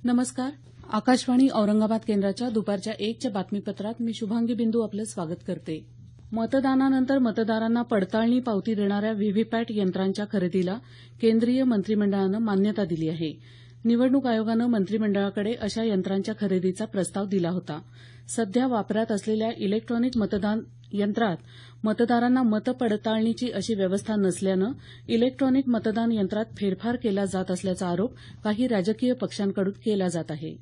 नमस्कार. आकाशवाणी औरंगाबाद केंद्राच्या दुपारच्या 1च्या बातमीपत्रात मी शुभांगी बिंदू आपलं स्वागत करते. मतदानानंतर मतदारांना पडताळणी पावती देणाऱ्या व्हीव्हीपॅट यंत्रांच्या खरेदीला केंद्रीय मंत्रिमंडळानं मान्यता दिली आहे. निवडणूक आयोगानं मंत्रिमंडळाकडे अशा यंत्रांच्या खरेदीचा प्रस्ताव दिला होता. सध्या वापरात असलेल्या इलेक्ट्रॉनिक मतदान यंत्रात मतदारांना मतपडताळणीची अशी व्यवस्था नसल्यानं इलेक्ट्रॉनिक मतदान यंत्रात फेरफार केला जात असल्याचा आरोप काही राजकीय पक्षांकडून केला जात आहे.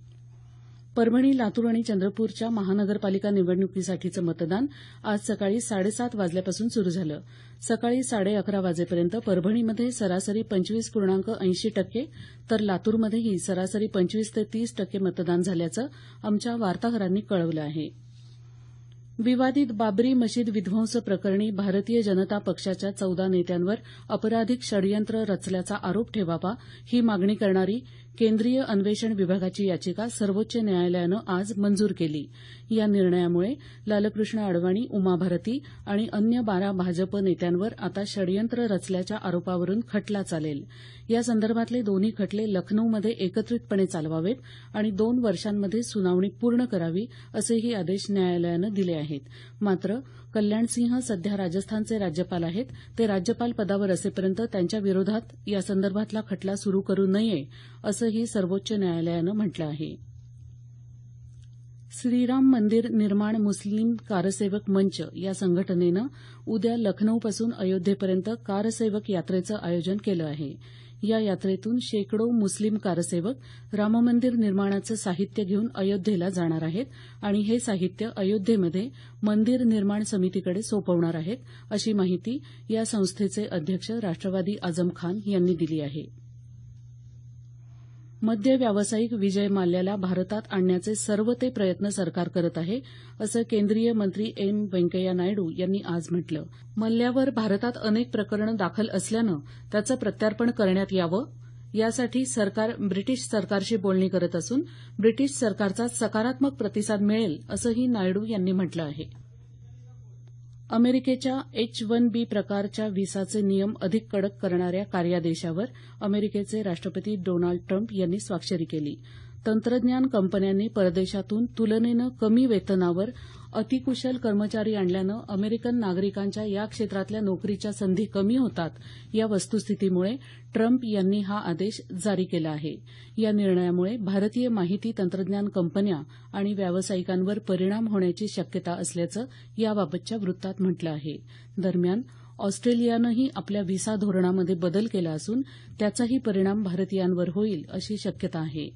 परभणी, लातूर आणि चंद्रपूरच्या महानगरपालिका निवडणुकीसाठीचं मतदान आज सकाळी 7:30 वाजल्यापासून सुरू झालं. सकाळी 11:30 वाजेपर्यंत परभणीमध्ये सरासरी 25.80% तर लातूरमध्येही सरासरी 25 ते 30% मतदान झाल्याचं आमच्या वार्ताहरांनी कळवलं आहे. विवादित बाबरी मशीद विध्वंस प्रकरणी भारतीय जनता पक्षाच्या 14 नेत्यांवर आपराधिक षडयंत्र रचल्याचा आरोप ठेवावा ही मागणी करणारी केंद्रीय अन्वेषण विभागाची याचिका सर्वोच्च न्यायालयानं आज मंजूर केली. या निर्णयामुळे लालकृष्ण अडवाणी, उमा भारती आणि अन्य 12 भाजप नेत्यांवर आता षडयंत्र रचल्याच्या आरोपावरून खटला चालेल. या संदर्भातले दोन्ही खटले लखनौमध्ये एकत्रितपणे चालवावेत आणि 2 वर्षांमध्ये सुनावणी पूर्ण करावी असेही आदेश न्यायालयानं दिले आहेत. मात्र कल्याणसिंह सध्या राजस्थानचे राज्यपाल आहेत. ते राज्यपाल पदावर असेपर्यंत त्यांच्या विरोधात या संदर्भातला खटला सुरू करू नये असंही सर्वोच्च न्यायालयानं म्हटलं आहे. श्रीराम मंदिर निर्माण मुस्लिम कारसेवक मंच या संघटनेनं उद्या लखनौपासून अयोध्येपर्यंत कारसेवक यात्रेचं आयोजन केलं आहे. या यात्रेतून शेकडो मुस्लिम कारसेवक राममंदिर निर्माणाचं साहित्य घेऊन अयोध्येला जाणार आहेत आणि हे साहित्य अयोध्येमध्ये मंदिर निर्माण समितीकडे सोपवणार आहेत, अशी माहिती या संस्थेचे अध्यक्ष राष्ट्रवादी आझम खान यांनी दिली आहे. मद्य व्यावसायिक विजय माल्याला भारतात आणण्याचे सर्व ते प्रयत्न सरकार करत आहे, असं केंद्रीय मंत्री एम व्यंकय्या नायडू यांनी आज म्हटलं. मल्ल्यावर भारतात अनेक प्रकरणं दाखल असल्यानं त्याचं प्रत्यार्पण करण्यात यावं यासाठी सरकार ब्रिटिश सरकारशी बोलणी करत असून ब्रिटिश सरकारचा सकारात्मक प्रतिसाद मिळेल असंही नायडू यांनी म्हटलं आहे. अमेरिकेच्या H-1B प्रकारच्या व्हिसाचे नियम अधिक कडक करणाऱ्या कार्यादेशावर अमेरिकेचे राष्ट्रपती डोनाल्ड ट्रम्प यांनी स्वाक्षरी केली. तंत्रज्ञान कंपन्यांनी परदेशातून तुलनेनं कमी वेतनावर अतिकुशल कर्मचारी आणल्यानं अमेरिकन नागरिकांच्या या क्षेत्रातल्या नोकरीच्या संधी कमी होतात. या वस्तुस्थितीमुळे ट्रम्प यांनी हा आदेश जारी केला आहे. या निर्णयामुळे भारतीय माहिती तंत्रज्ञान कंपन्या आणि व्यावसायिकांवर परिणाम होण्याची शक्यता असल्याचं याबाबतच्या वृत्तात म्हटलं आहे. दरम्यान ऑस्ट्रेलियानंही आपल्या व्हिसा धोरणामध्ये बदल केला असून त्याचाही परिणाम भारतीयांवर होईल अशी शक्यता आहे.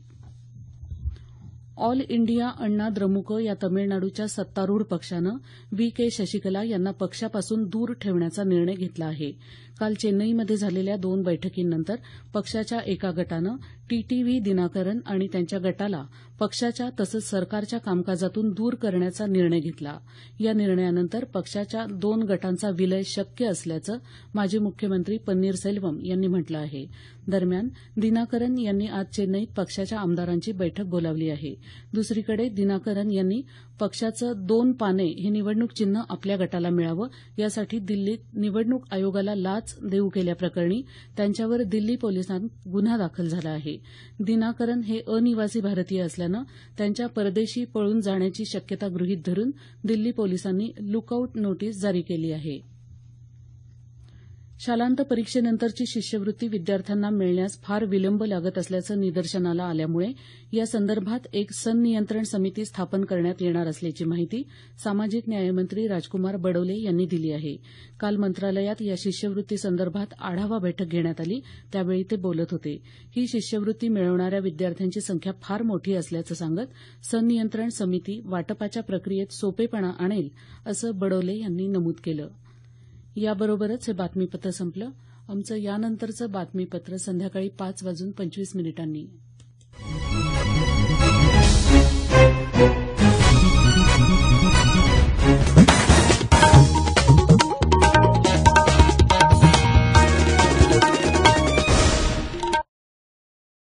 ऑल इंडिया अण्णा द्रमुक या तमिळनाडूच्या सत्तारूढ पक्षानं व्ही.के. शशिकला यांना पक्षापासून दूर ठेवण्याचा निर्णय घेतला आहे. काल चेन्नईमध्ये झालेल्या 2 बैठकींनंतर पक्षाच्या एका गटानं टीटीव्ही दिनाकरन आणि त्यांच्या गटाला पक्षाच्या तसंच सरकारच्या कामकाजातून दूर करण्याचा निर्णय घेतला. या निर्णयानंतर पक्षाच्या 2 गटांचा विलय शक्य असल्याचं माजी मुख्यमंत्री पन्नीरसेल्वम यांनी म्हटलं आहे. दरम्यान दिनाकरन यांनी आज चेन्नईत पक्षाच्या आमदारांची बैठक बोलावली आहे. दुसरीकडे दिनाकरन यांनी पक्षाचं 2 पाने हे निवडणूक चिन्ह आपल्या गटाला मिळावं यासाठी दिल्लीत निवडणूक आयोगाला लाच देऊ केल्याप्रकरणी त्यांच्यावर दिल्ली पोलिसांत गुन्हा दाखल झाला आहे. दिनाकरन हे अनिवासी भारतीय असल्यानं त्यांच्या परदेशी पळून जाण्याची शक्यता गृहीत धरून दिल्ली पोलिसांनी लुकआउट नोटीस जारी केली आहे. शालांत परीक्षेनंतरची शिष्यवृत्ती विद्यार्थ्यांना मिळण्यास फार विलंब लागत असल्याचं निदर्शनाला आल्यामुळे या संदर्भात एक संनियंत्रण समिती स्थापन करण्यात येणार असल्याची माहिती सामाजिक न्यायमंत्री राजकुमार बडोले यांनी दिली आहे. काल मंत्रालयात या शिष्यवृत्तीसंदर्भात आढावा बैठक घेण्यात आली त्यावेळी ते बोलत होते. ही शिष्यवृत्ती मिळवणाऱ्या विद्यार्थ्यांची संख्या फार मोठी असल्याचं सांगत संनियंत्रण समिती वाटपाच्या प्रक्रियेत सोपेपणा आणेल असं बडोले यांनी नमूद केलं. याबरोबरच हे बातमीपत्र संपलं. आमचं यानंतरचं बातमीपत्र संध्याकाळी 5:25